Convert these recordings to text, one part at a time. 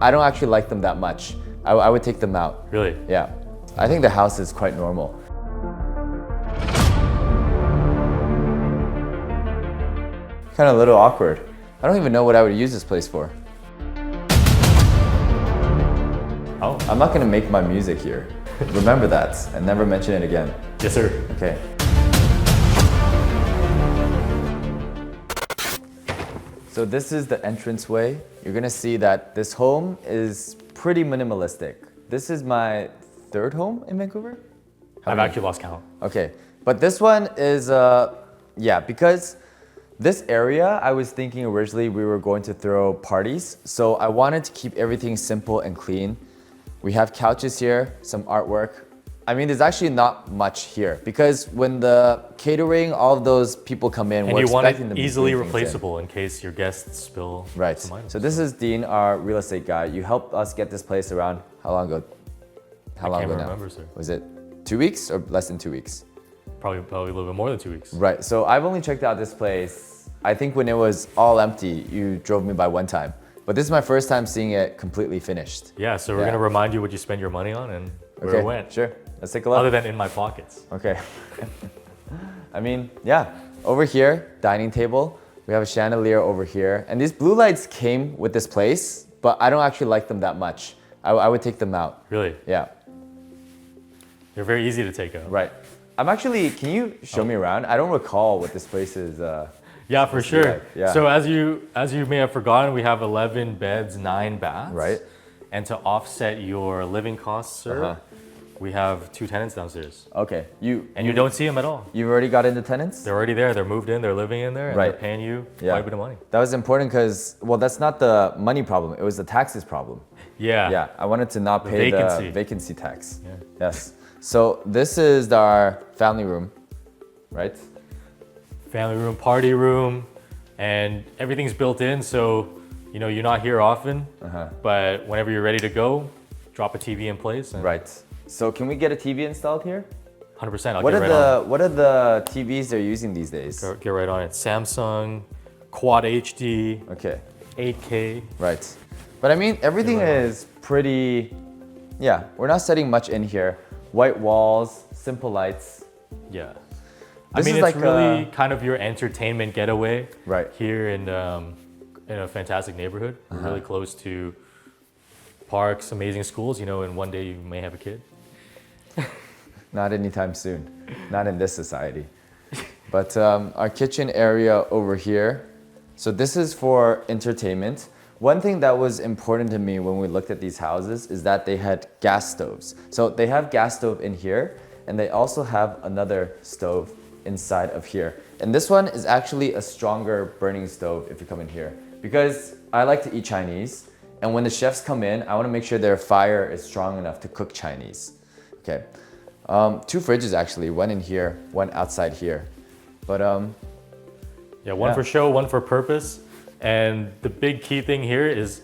I don't actually like them that much. I would take them out. Really? Yeah. I think the house is quite normal. Kind of a little awkward. I don't even know what I would use this place for. Oh. I'm not gonna make my music here. Remember that and never mention it again. Yes, sir. Okay. So this is the entranceway. You're gonna see that this home is pretty minimalistic. This is my third home in Vancouver. I've actually lost count. Okay, but this one is, yeah, because this area, I was thinking originally we were going to throw parties. So I wanted to keep everything simple and clean. We have couches here, some artwork. I mean, there's actually not much here because when the catering, all of those people come in, And we're you want expecting them it to easily bring things in. replaceable in case your guests spill Right. some items. So this is Dean, our real estate guy. You helped us get this place around how long ago? How long can't ago remember, now? sir. Was it 2 weeks or less than 2 weeks? Probably a little bit more than 2 weeks. Right. So I've only checked out this place. I think when it was all empty, you drove me by one time. But this is my first time seeing it completely finished. Yeah, so we're gonna remind you what you spent your money on and where it went. Sure. Let's take a look. Other than in my pockets. Okay. I mean, yeah. Over here, dining table. We have a chandelier over here. And these blue lights came with this place, but I don't actually like them that much. I would take them out. Really? Yeah. They're very easy to take out. Right. I'm actually, can you show me around? I don't recall what this place is. Yeah, for sure. like. Yeah. So as you may have forgotten, we have 11 beds, 9 baths. Right. And to offset your living costs, sir, we have 2 tenants downstairs. Okay. You don't see them at all. You've already got into tenants? They're already there. They're moved in. They're living in there, and Right. they're paying you quite a bit of money. That was important because, well, that's not the money problem. It was the taxes problem. Yeah. Yeah, I wanted to not pay vacancy. the vacancy tax. Yeah. Yes. So this is our family room, right? Family room, party room, and everything's built in. So you're not here often, but whenever you're ready to go, drop a TV in place. And Right. So can we get a TV installed here? 100%. I'll What get are right on it. what are the TVs they're using these days? Get right on it. Samsung, Quad HD, Okay. 8K. Right. But I mean, everything is pretty, yeah, we're not setting much in here. White walls, simple lights. Yeah. This is it's like really kind of your entertainment getaway. Right. Here in a fantastic neighborhood. We're really close to parks, amazing schools, and one day you may have a kid. Not anytime soon. Not in this society. But our kitchen area over here. So this is for entertainment. One thing that was important to me when we looked at these houses is that they had gas stoves. So they have gas stove in here, and they also have another stove inside of here. And this one is actually a stronger burning stove if you come in here. Because I like to eat Chinese, and when the chefs come in, I want to make sure their fire is strong enough to cook Chinese. Okay. 2 fridges actually, one in here, one outside here. But one for show, one for purpose. And the big key thing here is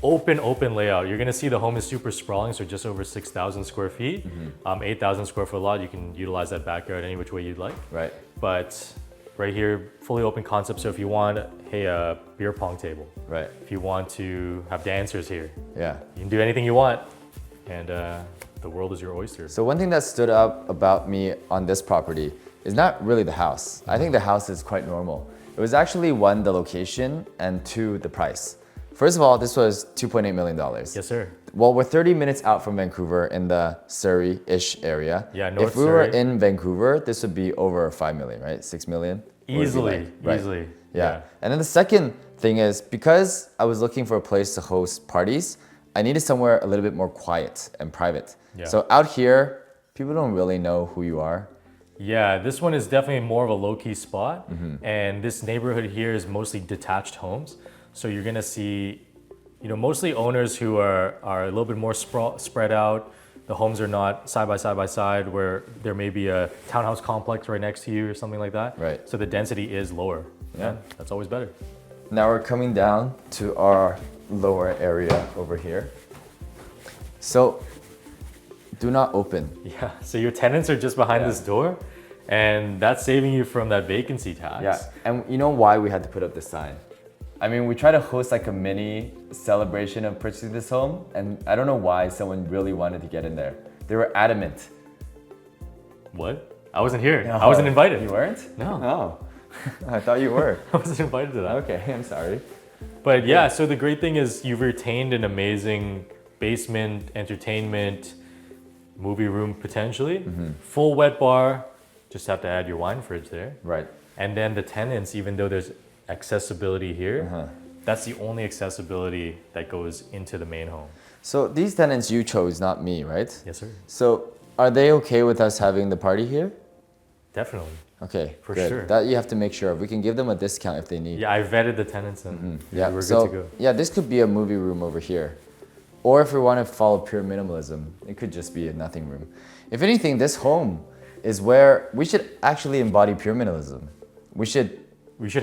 open layout. You're gonna see the home is super sprawling, so just over 6,000 square feet. 8,000 square foot lot, you can utilize that backyard any which way you'd like. right. But right here, fully open concept. So if you want, a beer pong table. Right. If you want to have dancers here, Yeah. you can do anything you want. And the world is your oyster. So one thing that stood out about me on this property is not really the house. I think the house is quite normal. It was actually 1, the location, and 2, the price. First of all, this was $2.8 million. Yes, sir. Well, we're 30 minutes out from Vancouver in the Surrey-ish area. Yeah, North If we were Surrey. in Vancouver, this would be over 5 million, right? 6 million? What would it be Easily, like? Right. easily. Yeah. And then the second thing is because I was looking for a place to host parties, I needed somewhere a little bit more quiet and private. Yeah. So out here, people don't really know who you are. Yeah, this one is definitely more of a low-key spot. And this neighborhood here is mostly detached homes. So you're gonna see, mostly owners who are a little bit more spread out. The homes are not side by side where there may be a townhouse complex right next to you or something like that. Right. So the density is lower. Yeah. And that's always better. Now we're coming down to our lower area over here. So do not open. Yeah, so your tenants are just behind this door, and that's saving you from that vacancy tax. Yeah, and you know why we had to put up this sign? I mean, we try to host like a mini celebration of purchasing this home, and I don't know why someone really wanted to get in there. They were adamant. What? I wasn't here. No. I wasn't invited. You weren't? No. Oh, I thought you were. I wasn't invited to that. Okay, I'm sorry. But yeah, so the great thing is you've retained an amazing basement, entertainment, movie room potentially, full wet bar, just have to add your wine fridge there. Right. And then the tenants, even though there's accessibility here, that's the only accessibility that goes into the main home. So these tenants you chose, not me, right? Yes, sir. So are they okay with us having the party here? Definitely. Okay, For good. sure. That you have to make sure of. We can give them a discount if they need. Yeah, I vetted the tenants and Yeah, we're so, good to go. Yeah, this could be a movie room over here. Or if we want to follow pure minimalism, it could just be a nothing room. If anything, this home is where we should actually embody pure minimalism. We should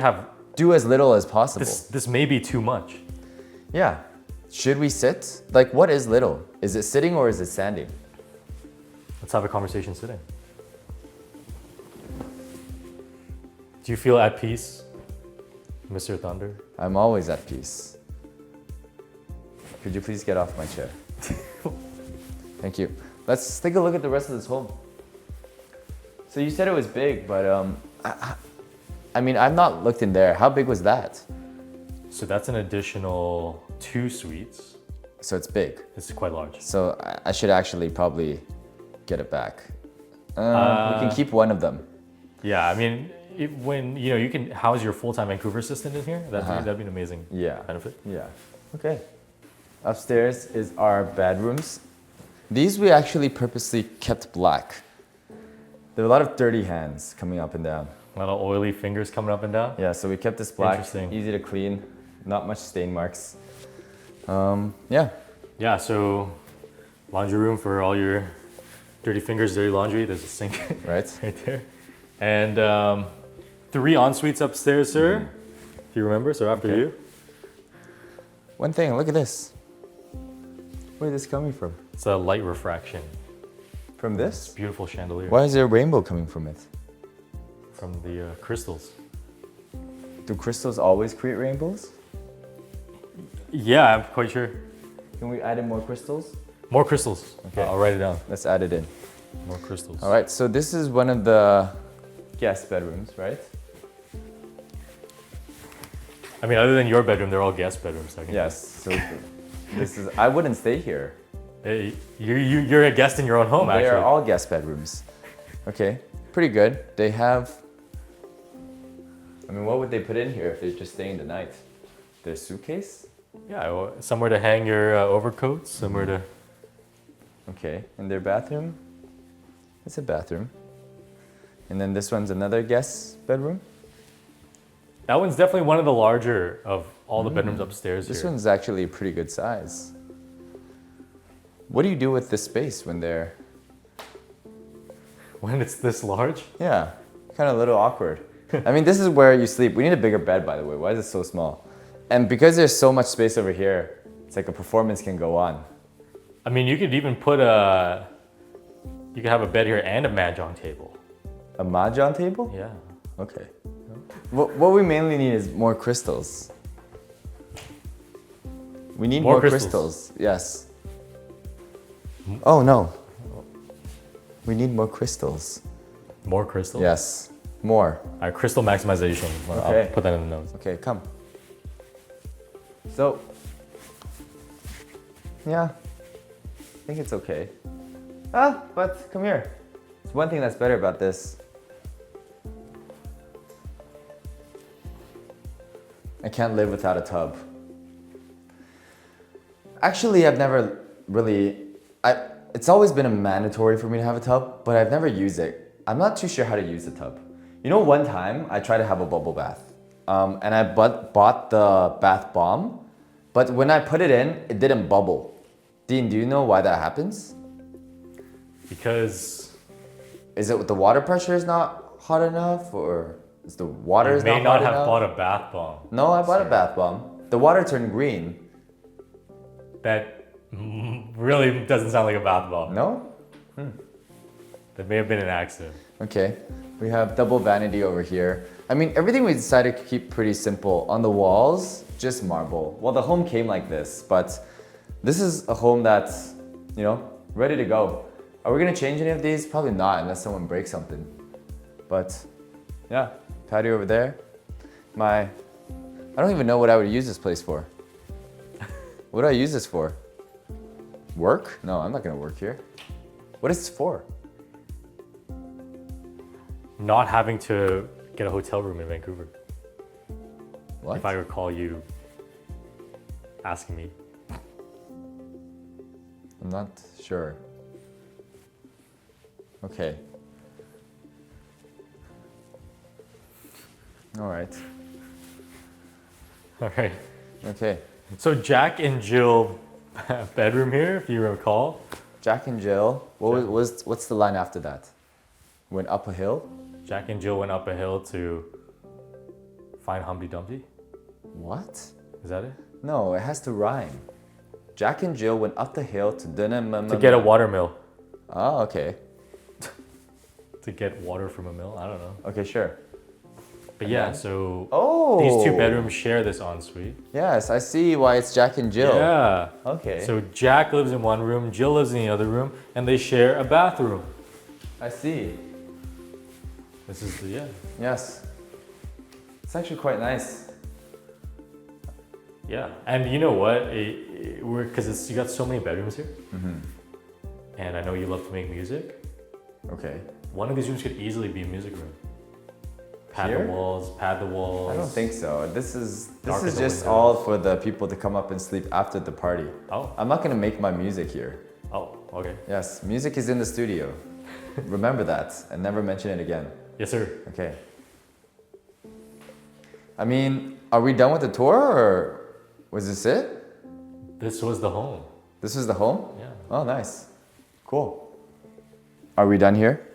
have do as little as possible. this may be too much. Yeah. Should we sit? Like, what is little? Is it sitting or is it standing? Let's have a conversation sitting. Do you feel at peace, Mr. Thunder? I'm always at peace. Could you please get off my chair? Thank you. Let's take a look at the rest of this home. So you said it was big, but I mean, I've not looked in there. How big was that? So that's an additional 2 suites. So it's big. It's quite large. So I should actually probably get it back. We can keep one of them. Yeah, I mean, when you can house your full-time Vancouver assistant in here, that'd be an amazing benefit. Yeah. Okay. Upstairs is our bedrooms. These we actually purposely kept black. There are a lot of dirty hands coming up and down. A lot of oily fingers coming up and down. Yeah, so we kept this black. Interesting. Easy to clean. Not much stain marks. Yeah. Yeah, so laundry room for all your dirty fingers, dirty laundry. There's a sink Right. right there. And 3 en-suites upstairs, sir. If you remember, so after you. One thing, look at this. Where is this coming from? It's a light refraction. From this? Beautiful chandelier. Why is there a rainbow coming from it? From the crystals. Do crystals always create rainbows? Yeah, I'm quite sure. Can we add in more crystals? More crystals. Okay. I'll write it down. Let's add it in. More crystals. All right, so this is one of the guest bedrooms, right? I mean, other than your bedroom, they're all guest bedrooms. Yes. So this is. I wouldn't stay here. Hey, you're a guest in your own home, They actually. are all guest bedrooms. Okay, pretty good. They have. I mean, what would they put in here if they're just staying the night? Their suitcase? Yeah, well, somewhere to hang your overcoats, somewhere to. Okay, and their bathroom? It's a bathroom. And then this one's another guest bedroom. That one's definitely one of the larger of all the bedrooms upstairs This here. one's actually a pretty good size. What do you do with this space when they're... When it's this large? Yeah, kind of a little awkward. I mean, this is where you sleep. We need a bigger bed, by the way. Why is it so small? And because there's so much space over here, it's like a performance can go on. I mean, you could even put you could have a bed here and a mahjong table. A mahjong table? Yeah. Okay. What we mainly need is more crystals. We need More more crystals. crystals. Yes. Oh no. We need more crystals. More crystals? Yes. More. All right, crystal maximization. I'll Okay. put that in the notes. Okay, come. So, yeah, I think it's okay. But come here. There's one thing that's better about this. I can't live without a tub. Actually, I've never really, it's always been a mandatory for me to have a tub, but I've never used it. I'm not too sure how to use the tub. You know, one time I tried to have a bubble bath, and I bought the bath bomb, but when I put it in, it didn't bubble. Dean, do you know why that happens? Because Is it the water pressure is not hot enough, or is the water you is may not not hot have enough? bought a bath bomb. No, I bought a bath bomb. The water turned green. That really doesn't sound like a bath bomb. No? That may have been an accident. Okay. We have double vanity over here. I mean, everything we decided to keep pretty simple. On the walls, just marble. Well, the home came like this, but this is a home that's, you know, ready to go. Are we gonna change any of these? Probably not, unless someone breaks something. But yeah, patio over there. I don't even know what I would use this place for. What do I use this for? Work? No, I'm not gonna work here. What is this for? Not having to get a hotel room in Vancouver. What? If I recall you asking me. I'm not sure. Okay. All right. All right. Okay. So Jack and Jill bedroom here, if you recall. Jack and Jill. What's the line after that? Went up a hill? Jack and Jill went up a hill to find Humpty Dumpty. What? Is that it? No, it has to rhyme. Jack and Jill went up the hill To get a watermill. Oh, okay. To get water from a mill? I don't know. Okay, sure. But yeah, so Oh! these two bedrooms share this ensuite. Yes, I see why it's Jack and Jill. Yeah. Okay. So Jack lives in one room, Jill lives in the other room, and they share a bathroom. I see. This is the, yeah. Yes. It's actually quite nice. Yeah. And you know what? Because you got so many bedrooms here. Mm-hmm. And I know you love to make music. Okay. One of these rooms could easily be a music room. Pad Here? the walls. I don't think so. This is Darken the just windows. all for the people to come up and sleep after the party. Oh. I'm not gonna make my music here. Oh, okay. Yes, music is in the studio. Remember that and never mention it again. Yes, sir. Okay. I mean, are we done with the tour or was this it? This was the home. This is the home? Yeah. Oh, nice. Cool. Are we done here?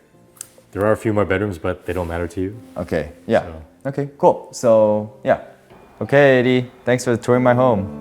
There are a few more bedrooms, but they don't matter to you. Okay, yeah. So- Okay, cool. So, yeah. Okay, Eddie, thanks for touring my home.